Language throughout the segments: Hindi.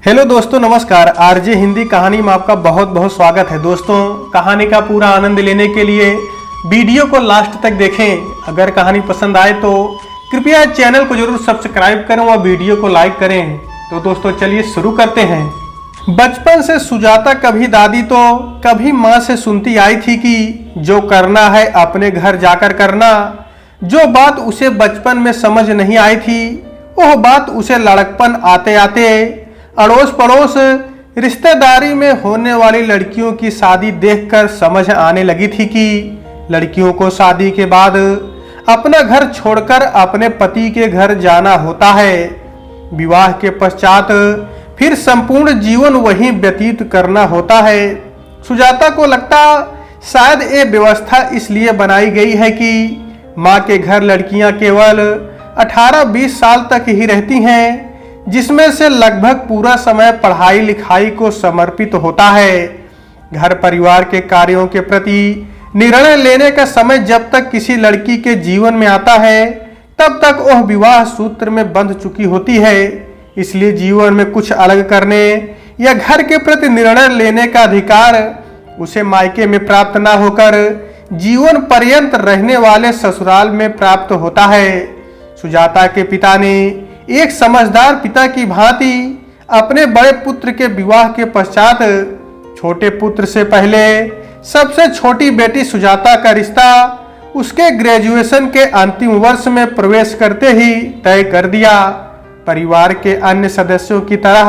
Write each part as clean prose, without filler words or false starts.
हेलो दोस्तों, नमस्कार। आरजे हिंदी कहानी में आपका बहुत बहुत स्वागत है। दोस्तों, कहानी का पूरा आनंद लेने के लिए वीडियो को लास्ट तक देखें। अगर कहानी पसंद आए तो कृपया चैनल को जरूर सब्सक्राइब करें और वीडियो को लाइक करें। तो दोस्तों चलिए शुरू करते हैं। बचपन से सुजाता कभी दादी तो कभी माँ से सुनती आई थी कि जो करना है अपने घर जाकर करना। जो बात उसे बचपन में समझ नहीं आई थी वह बात उसे लड़कपन आते आते अड़ोस पड़ोस रिश्तेदारी में होने वाली लड़कियों की शादी देखकर समझ आने लगी थी कि लड़कियों को शादी के बाद अपना घर छोड़कर अपने पति के घर जाना होता है। विवाह के पश्चात फिर संपूर्ण जीवन वहीं व्यतीत करना होता है। सुजाता को लगता शायद ये व्यवस्था इसलिए बनाई गई है कि माँ के घर लड़कियां केवल 18-20 साल तक ही रहती हैं, जिसमें से लगभग पूरा समय पढ़ाई लिखाई को समर्पित होता है। घर परिवार के कार्यों के प्रति निर्णय लेने का समय जब तक किसी लड़की के जीवन में आता है तब तक वह विवाह सूत्र में बंध चुकी होती है। इसलिए जीवन में कुछ अलग करने या घर के प्रति निर्णय लेने का अधिकार उसे मायके में प्राप्त ना होकर जीवन पर्यंत रहने वाले ससुराल में प्राप्त होता है। सुजाता के पिता ने एक समझदार पिता की भांति अपने बड़े पुत्र के विवाह के पश्चात छोटे पुत्र से पहले सबसे छोटी बेटी सुजाता का रिश्ता उसके ग्रेजुएशन के अंतिम वर्ष में प्रवेश करते ही तय कर दिया। परिवार के अन्य सदस्यों की तरह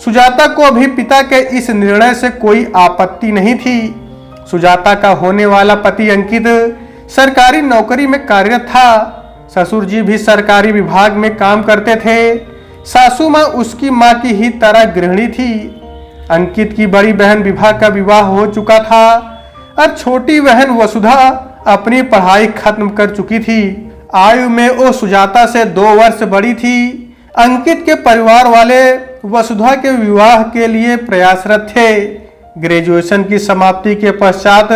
सुजाता को भी पिता के इस निर्णय से कोई आपत्ति नहीं थी। सुजाता का होने वाला पति अंकित सरकारी नौकरी में कार्यरत था। ससुर जी भी सरकारी विभाग में काम करते थे। सासू माँ उसकी माँ की ही तरह गृहिणी थी। अंकित की बड़ी बहन विभा का विवाह हो चुका था और छोटी बहन वसुधा अपनी पढ़ाई खत्म कर चुकी थी। आयु में वो सुजाता से 2 वर्ष बड़ी थी। अंकित के परिवार वाले वसुधा के विवाह के लिए प्रयासरत थे। ग्रेजुएशन की समाप्ति के पश्चात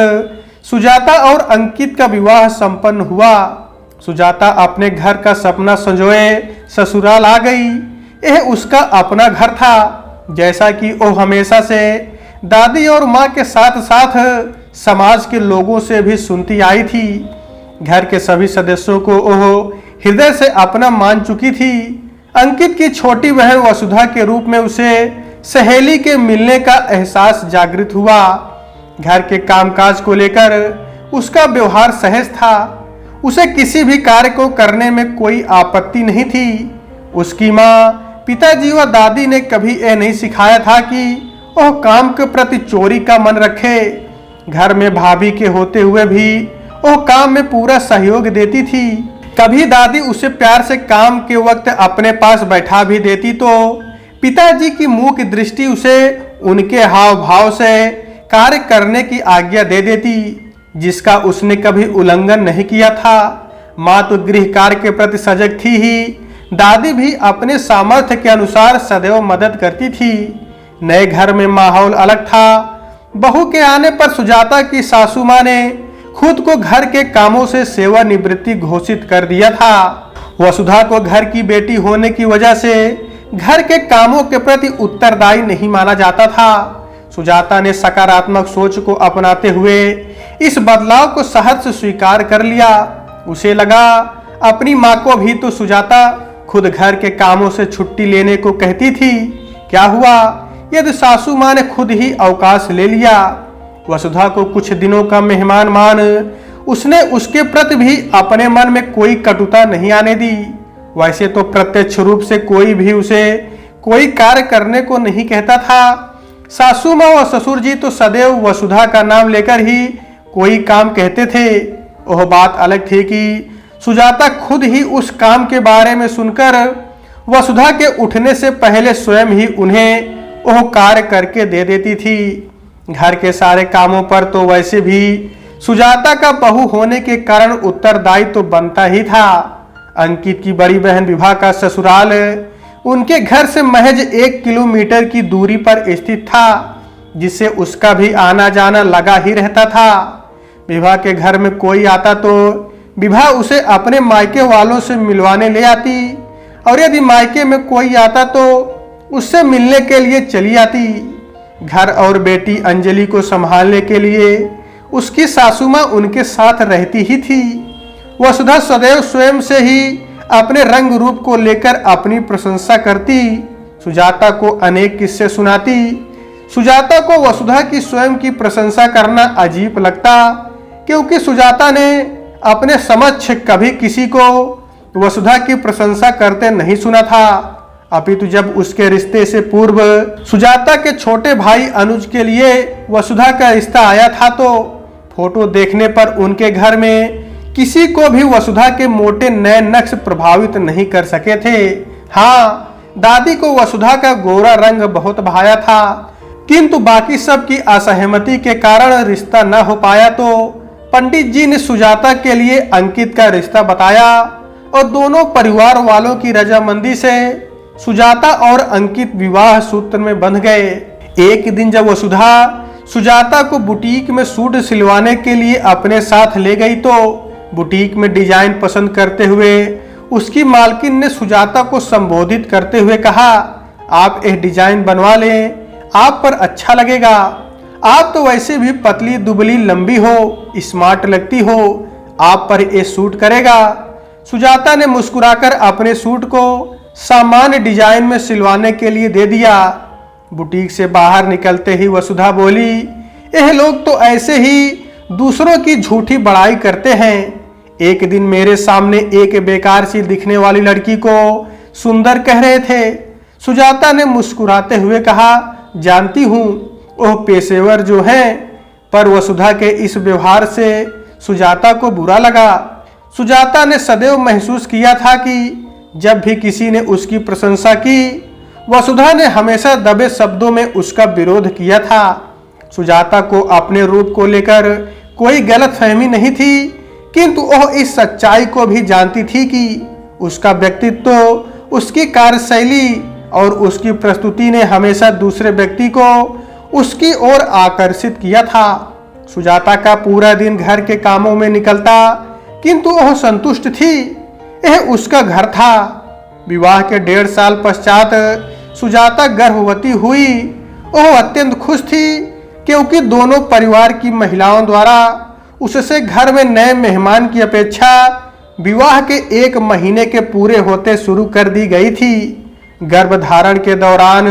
सुजाता और अंकित का विवाह संपन्न हुआ। सुजाता अपने घर का सपना संजोए ससुराल आ गई। यह उसका अपना घर था, जैसा कि वो हमेशा से दादी और माँ के साथ साथ समाज के लोगों से भी सुनती आई थी। घर के सभी सदस्यों को वो हृदय से अपना मान चुकी थी। अंकित की छोटी बहन वसुधा के रूप में उसे सहेली के मिलने का एहसास जागृत हुआ। घर के कामकाज को लेकर उसका व्यवहार सहज था। उसे किसी भी कार्य को करने में कोई आपत्ति नहीं थी। उसकी माँ, पिताजी व दादी ने कभी यह नहीं सिखाया था कि वह काम के प्रति चोरी का मन रखे। घर में भाभी के होते हुए भी वह काम में पूरा सहयोग देती थी। कभी दादी उसे प्यार से काम के वक्त अपने पास बैठा भी देती तो पिताजी की मूक दृष्टि उसे उनके हाव भाव से कार्य करने की आज्ञा दे देती, जिसका उसने कभी उल्लंघन नहीं किया था। माँ तो गृह कार्य के प्रति सजग थी ही, दादी भी अपने सामर्थ्य के अनुसार सदैव मदद करती थी। नए घर में माहौल अलग था। बहू के आने पर सुजाता की सासू माँ ने खुद को घर के कामों से सेवानिवृत्ति घोषित कर दिया था। वसुधा को घर की बेटी होने की वजह से घर के कामों के प्रति उत्तरदायी नहीं माना जाता था। सुजाता ने सकारात्मक सोच को अपनाते हुए इस बदलाव को सहज से स्वीकार कर लिया। उसे लगा अपनी माँ को भी तो सुजाता खुद घर के कामों से छुट्टी लेने को कहती थी। क्या हुआ यदि सासू माँ ने खुद ही अवकाश ले लिया। वसुधा को कुछ दिनों का मेहमान मान उसने उसके प्रति भी अपने मन में कोई कटुता नहीं आने दी। वैसे तो प्रत्यक्ष रूप से कोई भी उसे कोई कार्य करने को नहीं कहता था। सासू माँ व ससुर जी तो सदैव वसुधा का नाम लेकर ही कोई काम कहते थे। वह बात अलग थी कि सुजाता खुद ही उस काम के बारे में सुनकर वसुधा के उठने से पहले स्वयं ही उन्हें वह कार्य करके दे देती थी। घर के सारे कामों पर तो वैसे भी सुजाता का बहू होने के कारण उत्तरदायी तो बनता ही था। अंकित की बड़ी बहन विभा का ससुराल उनके घर से महज 1 किलोमीटर की दूरी पर स्थित था, जिससे उसका भी आना जाना लगा ही रहता था। विभा के घर में कोई आता तो विभा उसे अपने मायके वालों से मिलवाने ले आती, और यदि मायके में कोई आता तो उससे मिलने के लिए चली आती। घर और बेटी अंजलि को संभालने के लिए उसकी सासू माँ उनके साथ रहती ही थी। वसुधा सदैव स्वयं से ही अपने रंग रूप को लेकर अपनी प्रशंसा करती, सुजाता को अनेक किस्से सुनाती। सुजाता को वसुधा की स्वयं की प्रशंसा करना अजीब लगता, क्योंकि सुजाता ने अपने समक्ष कभी किसी को वसुधा की प्रशंसा करते नहीं सुना था। अपितु जब उसके रिश्ते से पूर्व सुजाता के छोटे भाई अनुज के लिए वसुधा का रिश्ता आया था, तो फोटो देखने पर उनके घर में किसी को भी वसुधा के मोटे नए नक्श प्रभावित नहीं कर सके थे। हाँ, दादी को वसुधा का गोरा रंग बहुत भाया था, किंतु बाकी सब की असहमति के कारण रिश्ता न हो पाया। तो पंडित जी ने सुजाता के लिए अंकित का रिश्ता बताया और दोनों परिवार वालों की रजामंदी से सुजाता और अंकित विवाह सूत्र में बंध गए। एक दिन जब वसुधा सुजाता को बुटीक में सूट सिलवाने के लिए अपने साथ ले गई, तो बुटीक में डिजाइन पसंद करते हुए उसकी मालकिन ने सुजाता को संबोधित करते हुए कहा, आप यह डिजाइन बनवा लें, आप पर अच्छा लगेगा। आप तो वैसे भी पतली दुबली लंबी हो, स्मार्ट लगती हो, आप पर यह सूट करेगा। सुजाता ने मुस्कुराकर अपने सूट को सामान्य डिजाइन में सिलवाने के लिए दे दिया। बुटीक से बाहर निकलते ही वसुधा बोली, यह लोग तो ऐसे ही दूसरों की झूठी बड़ाई करते हैं। एक दिन मेरे सामने एक बेकार सी दिखने वाली लड़की को सुंदर कह रहे थे। सुजाता ने मुस्कुराते हुए कहा, जानती हूँ वह पेशेवर जो हैं। पर वसुधा के इस व्यवहार से सुजाता को बुरा लगा। सुजाता ने सदैव महसूस किया था कि जब भी किसी ने उसकी प्रशंसा की, वसुधा ने हमेशा दबे शब्दों में उसका विरोध किया था। सुजाता को अपने रूप को लेकर कोई गलतफहमी नहीं थी, किंतु वह इस सच्चाई को भी जानती थी कि उसका व्यक्तित्व, उसकी कार्यशैली और उसकी प्रस्तुति ने हमेशा दूसरे व्यक्ति को उसकी ओर आकर्षित किया था। सुजाता का पूरा दिन घर के कामों में निकलता, किंतु वह संतुष्ट थी। यह उसका घर था। विवाह के 1.5 साल पश्चात सुजाता गर्भवती हुई। वह अत्यंत खुश थी, क्योंकि दोनों परिवार की महिलाओं द्वारा उससे घर में नए मेहमान की अपेक्षा विवाह के 1 महीने के पूरे होते शुरू कर दी गई थी। गर्भधारण के दौरान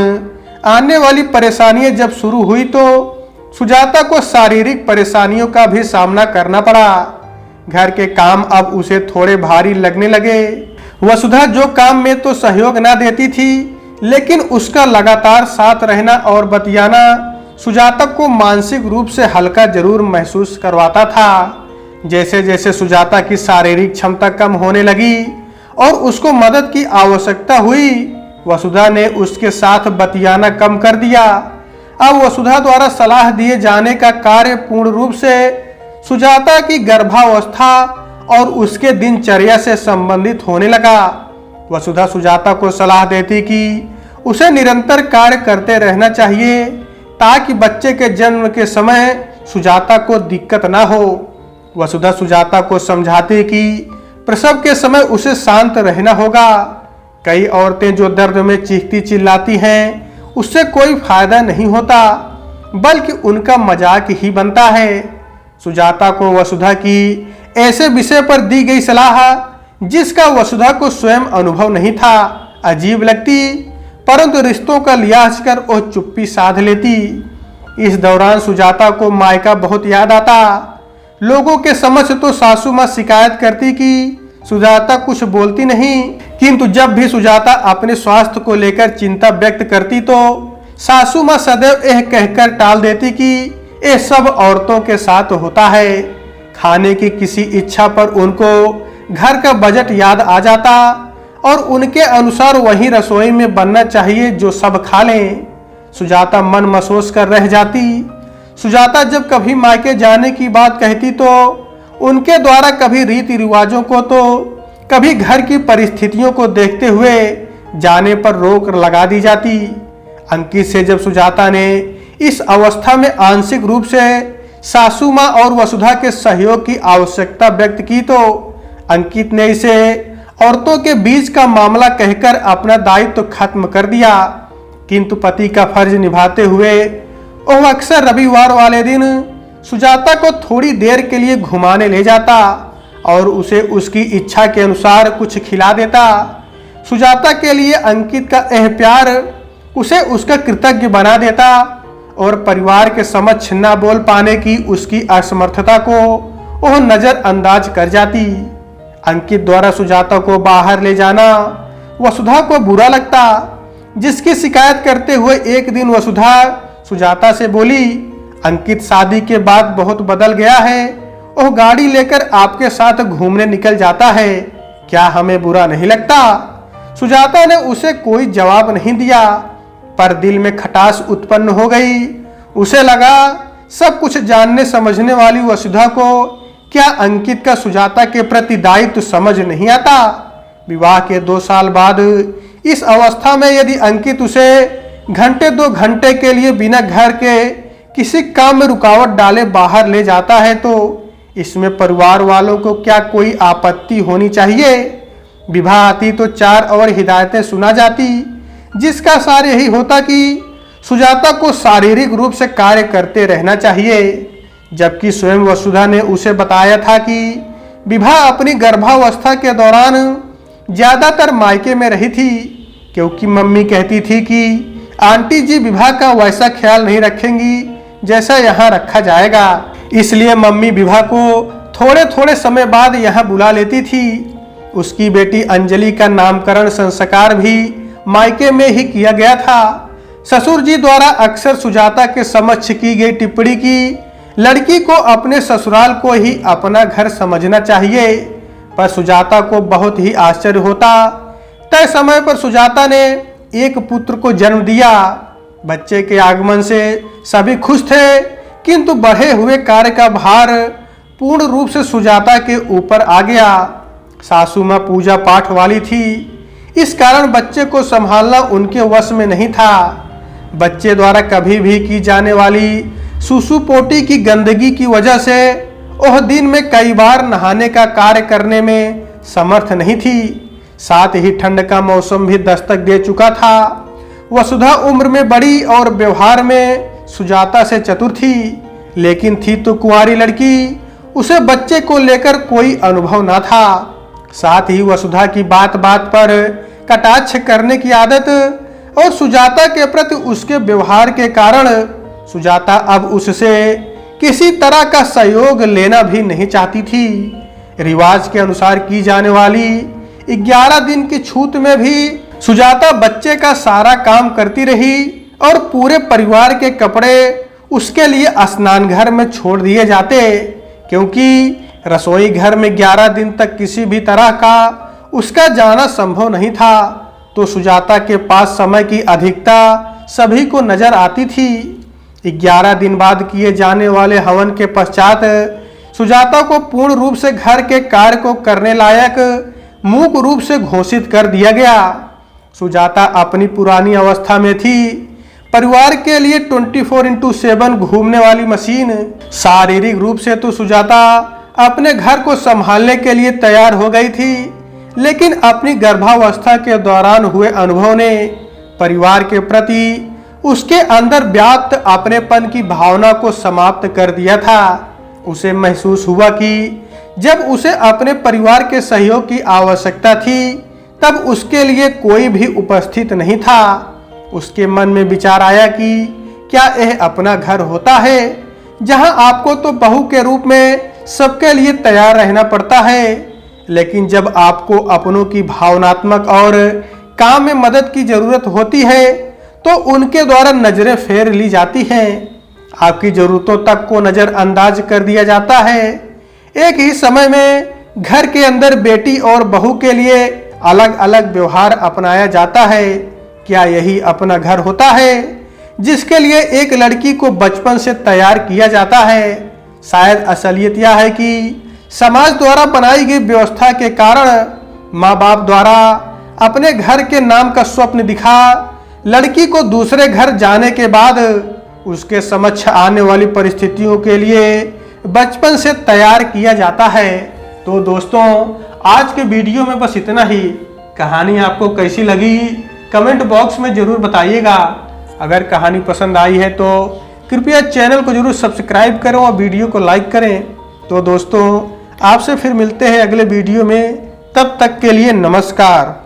आने वाली परेशानियां जब शुरू हुई, तो सुजाता को शारीरिक परेशानियों का भी सामना करना पड़ा। घर के काम अब उसे थोड़े भारी लगने लगे। वसुधा जो काम में तो सहयोग न देती थी, लेकिन उसका लगातार साथ रहना और बतियाना सुजाता को मानसिक रूप से हल्का जरूर महसूस करवाता था। जैसे जैसे सुजाता की शारीरिक क्षमता कम होने लगी और उसको मदद की आवश्यकता हुई, वसुधा ने उसके साथ बतियाना कम कर दिया। अब वसुधा द्वारा सलाह दिए जाने का कार्य पूर्ण रूप से सुजाता की गर्भावस्था और उसके दिनचर्या से संबंधित होने लगा। वसुधा सुजाता को सलाह देती कि उसे निरंतर कार्य करते रहना चाहिए, ताकि बच्चे के जन्म के समय सुजाता को दिक्कत ना हो। वसुधा सुजाता को समझाती कि प्रसव के समय उसे शांत रहना होगा। कई औरतें जो दर्द में चीखती चिल्लाती हैं, उससे कोई फायदा नहीं होता, बल्कि उनका मजाक ही बनता है। सुजाता को वसुधा की ऐसे विषय पर दी गई सलाह, जिसका वसुधा को स्वयं अनुभव नहीं था, अजीब लगती, परंतु रिश्तों का लिहाज कर वो चुप्पी साध लेती। इस दौरान सुजाता को मायका बहुत याद आता। लोगों के समक्ष तो सासू माँ शिकायत करती कि सुजाता कुछ बोलती नहीं, किंतु जब भी सुजाता अपने स्वास्थ्य को लेकर चिंता व्यक्त करती, तो सासू माँ सदैव यह कहकर टाल देती कि यह सब औरतों के साथ होता है। खाने की किसी इच्छा पर उनको घर का बजट याद आ जाता और उनके अनुसार वही रसोई में बनना चाहिए जो सब खा लें। सुजाता मन महसूस कर रह जाती। सुजाता जब कभी मायके जाने की बात कहती, तो उनके द्वारा कभी रीति रिवाजों को तो कभी घर की परिस्थितियों को देखते हुए जाने पर रोक लगा दी जाती। अंकित से जब सुजाता ने इस अवस्था में आंशिक रूप से सासू माँ और वसुधा के सहयोग की आवश्यकता व्यक्त की, तो अंकित ने इसे औरतों के बीच का मामला कहकर अपना दायित्व खत्म कर दिया। किंतु पति का फर्ज निभाते हुए वह अक्सर रविवार वाले दिन सुजाता को थोड़ी देर के लिए घुमाने ले जाता और उसे उसकी इच्छा के अनुसार कुछ खिला देता। सुजाता के लिए अंकित का यह प्यार उसे उसका कृतज्ञ बना देता और परिवार के समक्ष न बोल पाने की उसकी असमर्थता को वह नजरअंदाज कर जाती। अंकित द्वारा सुजाता को बाहर ले जाना वसुधा को बुरा लगता, जिसकी शिकायत करते हुए एक दिन वसुधा सुजाता से बोली, अंकित शादी के बाद बहुत बदल गया है, वह गाड़ी लेकर आपके साथ घूमने निकल जाता है, क्या हमें बुरा नहीं लगता? सुजाता ने उसे कोई जवाब नहीं दिया, पर दिल में खटास उत्पन्न हो गई। उसे लगा सब कुछ जानने समझने वाली वसुधा को क्या अंकित का सुजाता के प्रति दायित्व समझ नहीं आता? विवाह के 2 साल बाद इस अवस्था में यदि अंकित उसे घंटे 2 घंटे के लिए बिना घर के किसी काम में रुकावट डाले बाहर ले जाता है तो इसमें परिवार वालों को क्या कोई आपत्ति होनी चाहिए? विवाह आती तो 4 और हिदायतें सुना जाती, जिसका सार यही होता कि सुजाता को शारीरिक रूप से कार्य करते रहना चाहिए, जबकि स्वयं वसुधा ने उसे बताया था कि विवाह अपनी गर्भावस्था के दौरान ज्यादातर मायके में रही थी, क्योंकि मम्मी कहती थी कि आंटी जी विवाह का वैसा ख्याल नहीं रखेंगी जैसा यहाँ रखा जाएगा, इसलिए मम्मी विवाह को थोड़े थोड़े समय बाद यहाँ बुला लेती थी। उसकी बेटी अंजलि का नामकरण संस्कार भी मायके में ही किया गया था। ससुर जी द्वारा अक्सर सुजाता के समक्ष की गई टिप्पणी की लड़की को अपने ससुराल को ही अपना घर समझना चाहिए, पर सुजाता को बहुत ही आश्चर्य होता। तय समय पर सुजाता ने एक पुत्र को जन्म दिया। बच्चे के आगमन से सभी खुश थे, किंतु बढ़े हुए कार्य का भार पूर्ण रूप से सुजाता के ऊपर आ गया। सासू माँ पूजा पाठ वाली थी, इस कारण बच्चे को संभालना उनके वश में नहीं था। बच्चे द्वारा कभी भी की जाने वाली सुसु पोटी की गंदगी की वजह से वह दिन में कई बार नहाने का कार्य करने में समर्थ नहीं थी। साथ ही ठंड का मौसम भी दस्तक दे चुका था। वसुधा उम्र में बड़ी और व्यवहार में सुजाता से चतुर थी, लेकिन थी तो कुंवारी लड़की, उसे बच्चे को लेकर कोई अनुभव न था। साथ ही वसुधा की बात बात पर कटाक्ष करने की आदत और सुजाता के प्रति उसके व्यवहार के कारण सुजाता अब उससे किसी तरह का सहयोग लेना भी नहीं चाहती थी। रिवाज के अनुसार की जाने वाली 11 दिन की छूत में भी सुजाता बच्चे का सारा काम करती रही और पूरे परिवार के कपड़े उसके लिए स्नान घर में छोड़ दिए जाते, क्योंकि रसोई घर में 11 दिन तक किसी भी तरह का उसका जाना संभव नहीं था। तो सुजाता के पास समय की अधिकता सभी को नजर आती थी। 11 दिन बाद किए जाने वाले हवन के पश्चात सुजाता को पूर्ण रूप से घर के कार्य को करने लायक मूक रूप से घोषित कर दिया गया। सुजाता अपनी पुरानी अवस्था में थी, परिवार के लिए 24/7 घूमने वाली मशीन। शारीरिक रूप से तो सुजाता अपने घर को संभालने के लिए तैयार हो गई थी, लेकिन अपनी गर्भावस्था के दौरान हुए अनुभव ने परिवार के प्रति उसके अंदर व्याप्त अपनेपन की भावना को समाप्त कर दिया था। उसे महसूस हुआ कि जब उसे अपने परिवार के सहयोग की आवश्यकता थी, तब उसके लिए कोई भी उपस्थित नहीं था। उसके मन में विचार आया कि क्या यह अपना घर होता है, जहां आपको तो बहू के रूप में सबके लिए तैयार रहना पड़ता है, लेकिन जब आपको अपनों की भावनात्मक और काम में मदद की जरूरत होती है तो उनके द्वारा नजरें फेर ली जाती हैं। आपकी जरूरतों तक को नजरअंदाज कर दिया जाता है। एक ही समय में घर के अंदर बेटी और बहू के लिए अलग अलग व्यवहार अपनाया जाता है। क्या यही अपना घर होता है, जिसके लिए एक लड़की को बचपन से तैयार किया जाता है? शायद असलियत यह है कि समाज द्वारा बनाई गई व्यवस्था के कारण माँ बाप द्वारा अपने घर के नाम का स्वप्न दिखा लड़की को दूसरे घर जाने के बाद उसके समक्ष आने वाली परिस्थितियों के लिए बचपन से तैयार किया जाता है। तो दोस्तों, आज के वीडियो में बस इतना ही। कहानी आपको कैसी लगी कमेंट बॉक्स में जरूर बताइएगा। अगर कहानी पसंद आई है तो कृपया चैनल को जरूर सब्सक्राइब करें और वीडियो को लाइक करें। तो दोस्तों आपसे फिर मिलते हैं अगले वीडियो में, तब तक के लिए नमस्कार।